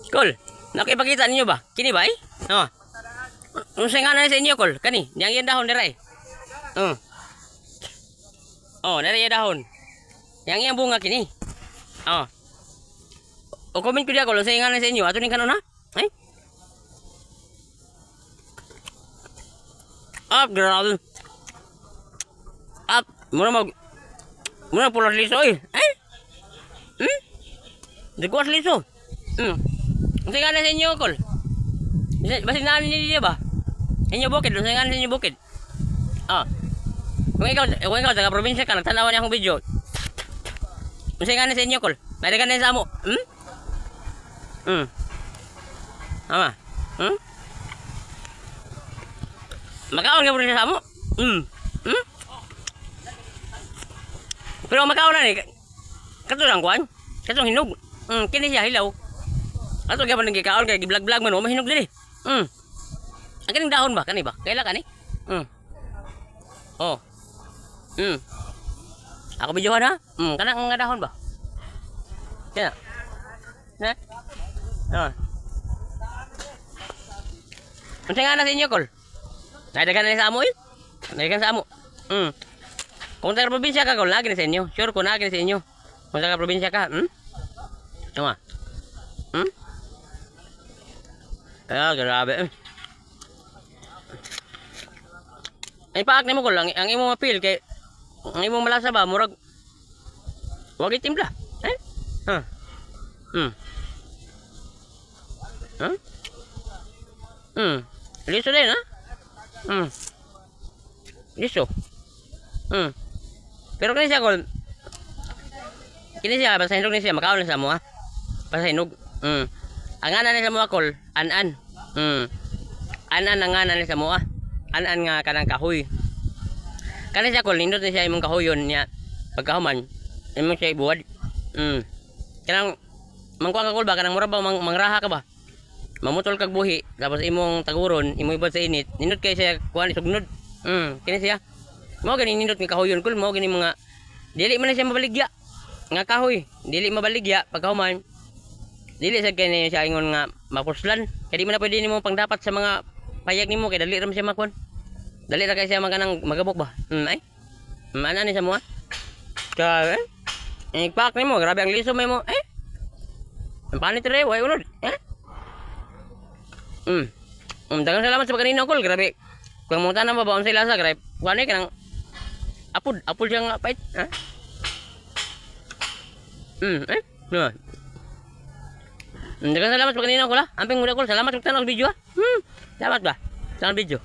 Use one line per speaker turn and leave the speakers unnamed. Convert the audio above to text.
Kol, nakipakita ninyo ba? Kini ba eh? Oh. Unsa nga na sa inyo, Kol? Kani, yang yan dahon dira eh. Oh, dira yan dahon. Yang yan bunga kini. Oh. O comment ko diya, Kol, unsa nga na sa inyo? Ato ning kanon ha? Ay? Up, grabe. Up, muna pulas liso eh. Ay? Dagwas liso. Unsa nga na sa inyo, Kol? Basta naanin niyo ba? Inyo bukid, unsa nga na sa inyo bukid? Ah. Kung ikaw taga probinsya ka, nagtanawan niya akong video. Unsa nga na sa inyo, Kol? Narigan na sa amo. Ama. Makaon ka probinsya sa amo? Pero makaon na ni. Kato lang kuan. Katong hinog. Kini siya hilaw. Ato gyapon nang gikaon kay gi-vlog man o mahinog diri. Ang kaning dahon ba kani ba? Kaila kani? Oh. Ako videohan ha? Kanang nga dahon ba? Kaya. Na? Unsa nga na sa inyo, Kol? Nadagan na sa amo eh? Nadagan sa amo. Kung taga probinsya ka, Kol, lagi na sa inyo. Sure ko lagi na sa inyo. Kung taga probinsya ka, Tama. Ah, grabe. Ay paak nimo, Kol, ang imong appeal kay ang imong malasa ba murag wag itimpla. Liso din ha? Liso. Pero kini siya, Kol. Kini siya basta hinog ni siya makaon sa mo ha. Basta hinog. Ang ana ni sa mo, Kol, an-an. An-an ang ana ni sa mo. An-an nga kanang kahoy. Kani siya, Kol, nindot ni siya imong kahoyon niya pagkahuman. Imong siya ibuwad. Kanang mangkuha ka, Kol, ba kanang mura ba mangraha ka ba? Mamutol kag buhi tapos imong taguron, imong ibad sa init. Nindot kay siya kuan isugnod. Kini siya. Mao gani nindot ni kahoyon, Kol, mao gani mga dili man na siya mabaligya. Nga kahoy, dili mabaligya pagkahuman. Dili sa kani siya ingon nga mapuslan. Kaya di man na pwede nimo pangdapat sa mga payag nimo kay dali ra siya makuan. Dali ra kay siya maganang magabok ba. Ay. Ana ni sa mo. Kaya paak nimo, grabe ang liso mo. Ang panit re, way unod. Dagang salamat sa pagkanino, Kol, grabe. Kung mo tanang ba unsay lasa, grabe. Kuan kanang apod siya nga pait, ha? Dagang salamat sa pagkanino, Kol, ha? Amping muna, Kol, salamat sa tanong video, ha? Salamat ba? Sa video.